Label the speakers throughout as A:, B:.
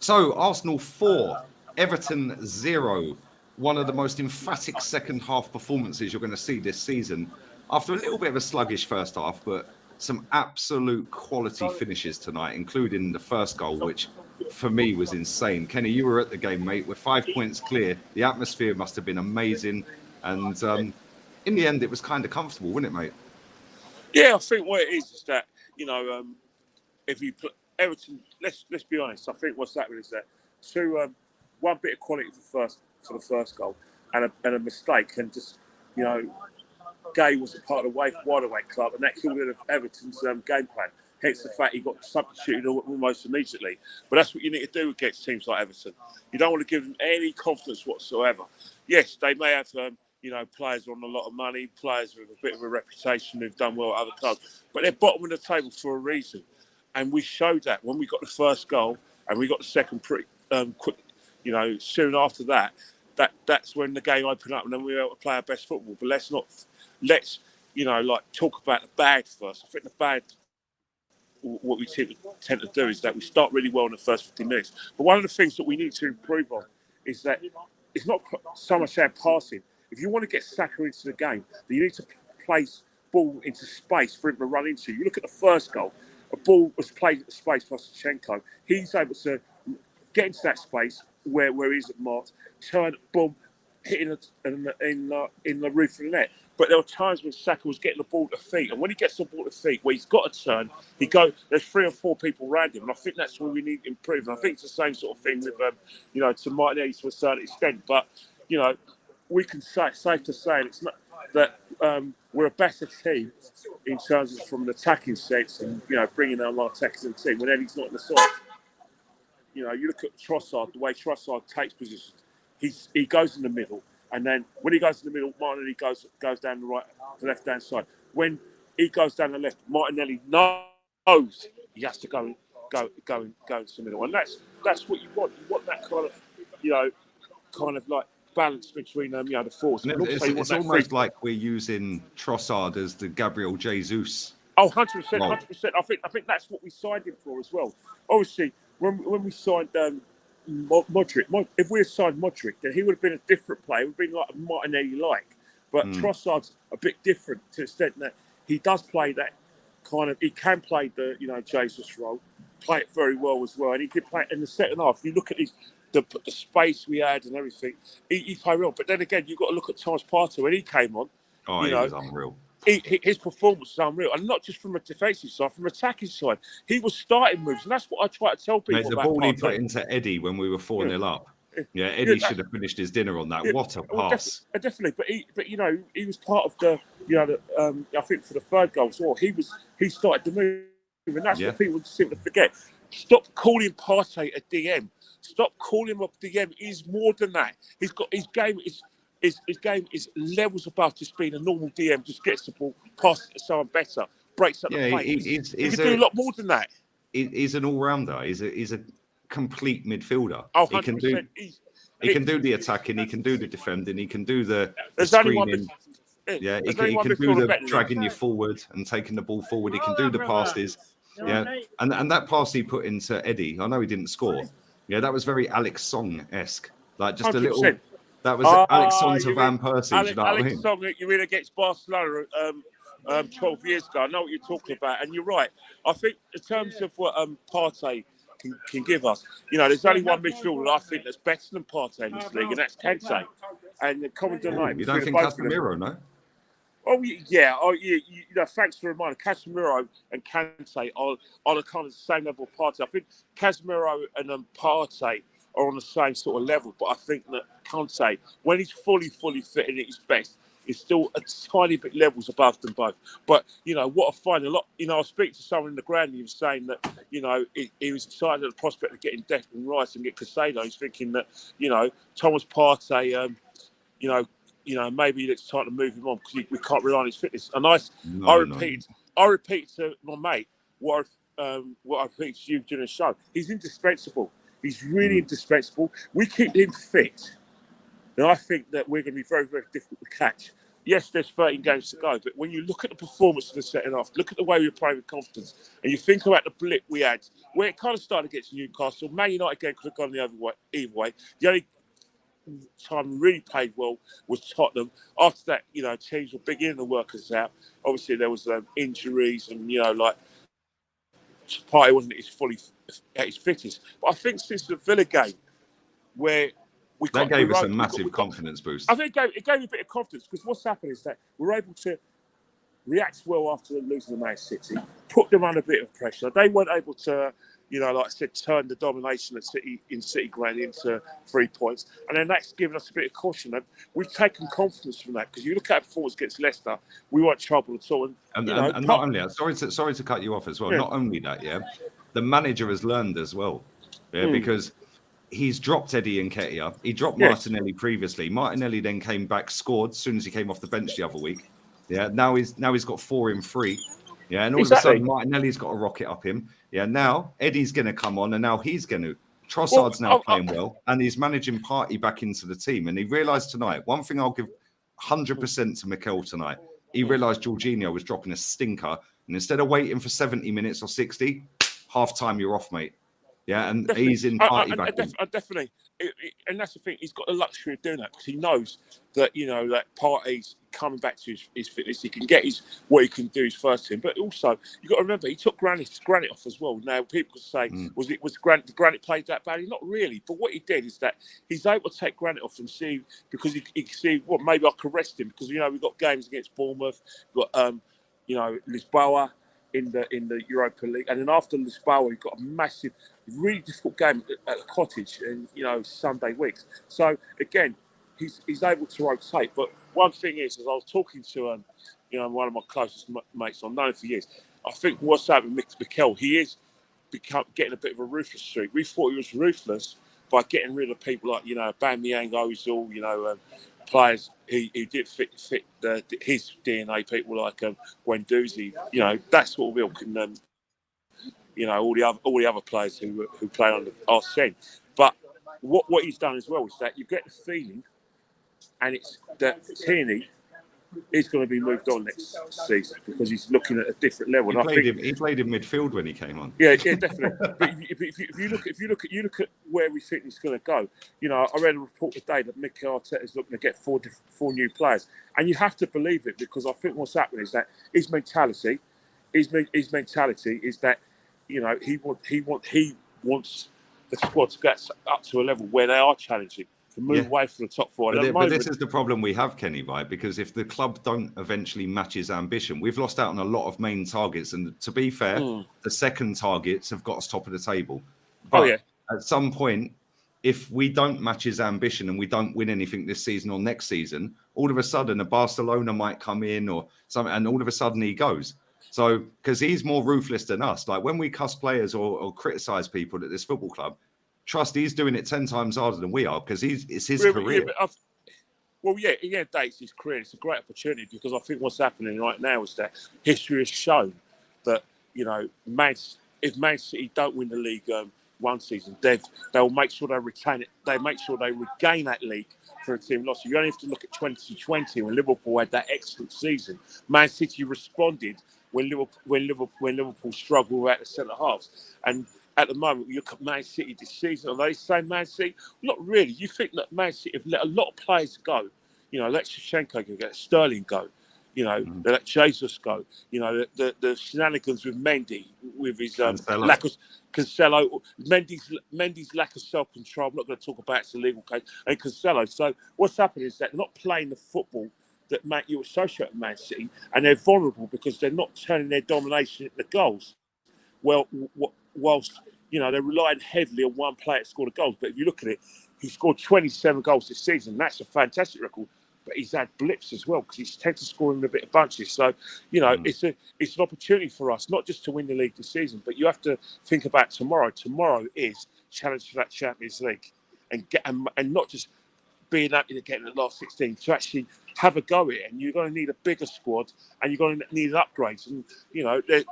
A: So, Arsenal 4, Everton 0. One of the most emphatic second half performances you're going to see this season. After a little bit of a sluggish first half, but some absolute quality finishes tonight, including the first goal, which for me was insane. Kenny, you were at the game, mate. We're 5 points clear. The atmosphere must have been amazing. And in the end, it was kind of comfortable, wasn't it, mate?
B: Yeah, I think what it is that, if you put Everton, let's be honest. I think what's happening is that one bit of quality for the first goal, and a mistake, and just Gay was a part of the wide awake club, and that killed Everton's game plan. Hence the fact he got substituted almost immediately. But that's what you need to do against teams like Everton. You don't want to give them any confidence whatsoever. Yes, they may have players on a lot of money, players with a bit of a reputation who've done well at other clubs, but they're bottom of the table for a reason. And we showed that when we got the first goal and we got the second pretty quick, soon after that, that's when the game opened up and then we were able to play our best football. But let's talk about the bad first. I think the bad, what we tend to do is that we start really well in the first 50 minutes. But one of the things that we need to improve on is that it's not so much our passing. If you want to get Saka into the game, then you need to place ball into space for him to run into. You look at the first goal, a ball was played at the space by Zinchenko. He's able to get into that space where he's marked, turn, boom, hitting it in the roof of the net. But there were times when Saka was getting the ball to feet, and when he gets the ball to feet, where he's got to turn, there's 3 or 4 people around him, and I think that's where we need to improve. And I think it's the same sort of thing with, to Martinelli to a certain extent. But we can say, safe to say, it's not that we're a better team in terms of from an attacking sense, and bringing our attackers in the team when Eddie's not in the side. You look at Trossard, the way Trossard takes positions. He goes in the middle, and then when he goes in the middle, Martinelli goes down the left-hand side. When he goes down the left, Martinelli knows he has to go into the middle, and that's what you want. You want that kind of like balance between the force.
A: It's almost like we're using Trossard as the Gabriel Jesus.
B: Oh, 100%, 100%. I think that's what we signed him for as well. Obviously, when we signed Modric, if we had signed Modric, then he would have been a different player. He would have been like a Martinelli-like. But Trossard's a bit different to the extent that he does play that he can play the, Jesus role, play it very well as well. And he did play it in the second half. You look at the space we had and everything, he played well. But then again, you've got to look at Thomas Partey when he came on.
A: Oh, he was unreal.
B: His performance was unreal, and not just from a defensive side, from an attacking side. He was starting moves, and that's what I try to tell people.
A: Mate, the ball he put into Eddie when we were 4-0 up. Yeah, Eddie should have finished his dinner on that. What a pass!
B: Definitely, but he was part of the, I think for the third goal as well. He started the move, and that's what people seem to forget. Stop calling Partey a DM. Stop calling him a DM. He's more than that. His game is. His game is levels above just being a normal DM, just gets the ball, passes it to someone better, breaks up the play. He can do a lot more than that.
A: He's an all-rounder. He's a complete midfielder.
B: Oh,
A: 100%. He can do the attacking, he can do the defending, he can do the screening. He can do the dragging you forward and taking the ball forward. He can do the passes. Yeah, and that pass he put into Eddie, I know he didn't score. Yeah, that was very Alex Song-esque. Like just 100%. A little... That was Alex Song to Van Persie. You know what I mean?
B: Song, you mean against Barcelona 12 years ago. I know what you're talking about, and you're right. I think in terms of what Partey can give us, there's only one midfielder I think that's better than Partey in this league, and that's Kante. And the common denominator.
A: You don't think Casemiro, no?
B: Oh yeah. Thanks for reminding. Casemiro and Kante are the kind of the same level of Partey. I think Casemiro and Partey are on the same sort of level, but I think that Kante, when he's fully fit and at his best, is still a tiny bit levels above them both. But what I find a lot, I was speaking to someone in the ground, and he was saying that he was excited at the prospect of getting Declan Rice and get Casado. He's thinking that Thomas Partey, maybe it's time to move him on because we can't rely on his fitness. And I repeat to my mate what I repeat to you during the show. He's indispensable. He's really indispensable. We keep him fit. And I think that we're going to be very, very difficult to catch. yes, there's 13 games to go, but when you look at the performance of the second half, look at the way we were playing with confidence, and you think about the blip we had, where it kind of started against Newcastle. Man United game could have gone the other way, either way. The only time we really played well was Tottenham. After that, teams were beginning to work us out. Obviously, there was injuries, and Partey wasn't at his fittest. But I think since the Villa game, where
A: that gave us a massive confidence boost.
B: I think it gave me a bit of confidence, because what's happened is that we're able to react well after losing to Man City, put them under a bit of pressure. They weren't able to, like I said, turn the domination in City Ground into 3 points. And then that's given us a bit of caution. And we've taken confidence from that, because you look at our performance against Leicester, we weren't trouble at all.
A: And not only that, sorry to cut you off as well. Yeah. Not only that, the manager has learned as well, because he's dropped Eddie Nketiah. He dropped Martinelli previously. Martinelli then came back, scored as soon as he came off the bench the other week. Yeah, now he's got 4 in 3. Yeah, and all of a sudden Martinelli's got a rocket up him. Yeah, now Eddie's going to come on, and now he's going to. Trossard's now playing well, and he's managing Partey back into the team. And he realised tonight, one thing I'll give 100% to Mikel tonight, he realised Jorginho was dropping a stinker, and instead of waiting for 70 minutes or 60, half time you're off, mate. Yeah, and definitely. He's in Partey back in.
B: Definitely. And that's the thing, he's got the luxury of doing that, because he knows that, that Partey's coming back to his fitness. He can get what he can do his first team. But also, you've got to remember, he took Granit off as well. Now, people could say, was Granit played that badly? Not really. But what he did is that he's able to take Granit off and see, because he can see, maybe I could rest him, because, we've got games against Bournemouth, we've got, Lisboa in the Europa League. And then after Lisboa, we've got a massive, really difficult game at the Cottage in, Sunday weeks. So, again, he's able to rotate. But one thing is, as I was talking to, one of my closest mates, I've known him for years, I think what's happened with Mikel, he is getting a bit of a ruthless streak. We thought he was ruthless by getting rid of people like, Aubameyang, Ozil, players who did fit his DNA, people like Guendouzi, that's what Will can, all the other players who play under Arsene. But what he's done as well is that you get the feeling, and it's that Tierney is going to be moved on next season, because he's looking at a different level.
A: He played in midfield when he came on.
B: Yeah, definitely. But if you look at where we think he's going to go, I read a report today that Mikel Arteta is looking to get four new players, and you have to believe it, because I think what's happening is that his mentality is that he wants the squad to get up to a level where they are challenging, to move away from the top 4.
A: But this is the problem we have, Kenny, right? Because if the club don't eventually match his ambition, we've lost out on a lot of main targets. And to be fair, the second targets have got us top of the table. But at some point, if we don't match his ambition and we don't win anything this season or next season, all of a sudden a Barcelona might come in or something, and all of a sudden he goes. So, because he's more ruthless than us. Like when we cuss players or criticize people at this football club, trust he's doing it 10 times harder than we are, because it's his career.
B: It's his career. It's a great opportunity, because I think what's happening right now is that history has shown that, if Man City don't win the league one season, they'll make sure they retain it. They make sure they regain that league for a team loss. You only have to look at 2020 when Liverpool had that excellent season. Man City responded when Liverpool struggled at the centre halves. And at the moment, you look at Man City this season, are they saying Man City? Not really. You think that Man City have let a lot of players go. Let Shevchenko go, let Sterling go. They let Jesus go. The shenanigans with Mendy, with his lack of Cancelo, Mendy's lack of self-control. I'm not going to talk about, it's a legal case, and Cancelo. So what's happening is that they're not playing the football that you associate with Man City, and they're vulnerable because they're not turning their domination into goals. Well, whilst they're relying heavily on one player to score the goals, but if you look at it, he scored 27 goals this season. That's a fantastic record. But he's had blips as well, because he's tends to score in a bit of bunches. So, it's an opportunity for us, not just to win the league this season, but you have to think about tomorrow. Tomorrow is challenge for that Champions League, and not just being happy to get in the last 16, to actually have a go at it. And you're going to need a bigger squad, and you're going to need upgrades. And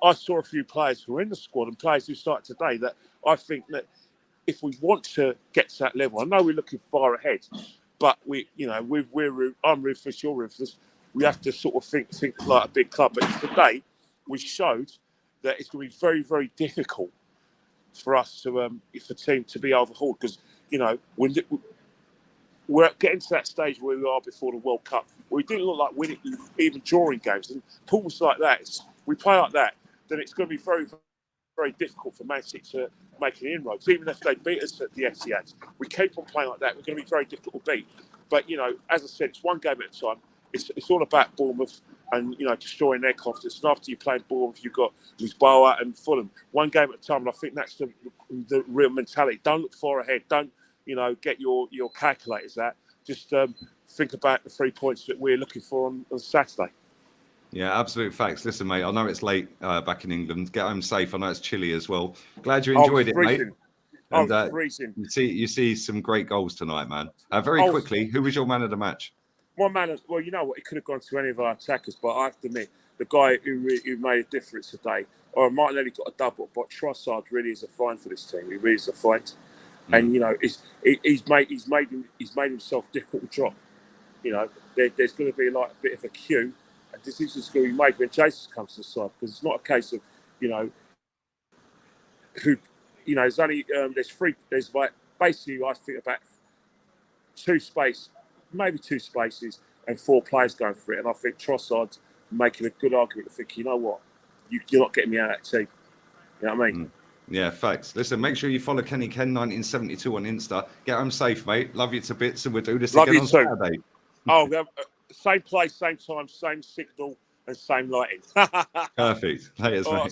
B: I saw a few players who are in the squad and players who started today that I think that if we want to get to that level, I know we're looking far ahead. But I'm ruthless, you're ruthless. we have to sort of think like a big club. But today, we showed that it's going to be very, very difficult for us to, if the team to be overhauled, because we're getting to that stage where we are before the World Cup. We didn't look like winning, even drawing games. And Paul's like that. We play like that, then it's going to be very, very difficult for Man City to make an inroads. Even if they beat us at the Etihad, we keep on playing like that, we're going to be very difficult to beat. But, as I said, it's one game at a time. It's all about Bournemouth and, destroying their confidence. And after you play Bournemouth, you've got Lisboa and Fulham. One game at a time, and I think that's the real mentality. Don't look far ahead. Don't, get your calculators out. Just think about the 3 points that we're looking for on Saturday.
A: Yeah, absolute facts. Listen, mate, I know it's late back in England. Get home safe. I know it's chilly as well. Glad you enjoyed it, mate. And
B: freezing.
A: You see some great goals tonight, man. Very quickly, who was your man of the match?
B: One man, well, you know what? It could have gone to any of our attackers, but I have to admit, the guy who made a difference today, or Martinelli got a double, but Trossard really is a find for this team. He really is a find. And, he's made himself difficult to drop. There's going to be like a bit of a queue. And decisions going to be made when Jesus comes to the side, because it's not a case of, there's only, there's like, basically, I think about maybe two spaces and 4 players going for it. And I think Trossard's making a good argument to think, you know what, you're not getting me out of that team. You know what I mean?
A: Yeah, facts. Listen, make sure you follow Kenny Ken 1972 on Insta. Get home safe, mate. Love you to bits, and we'll do this again on Saturday.
B: Oh, same place, same time, same signal, and same lighting.
A: Perfect. Laters, mate.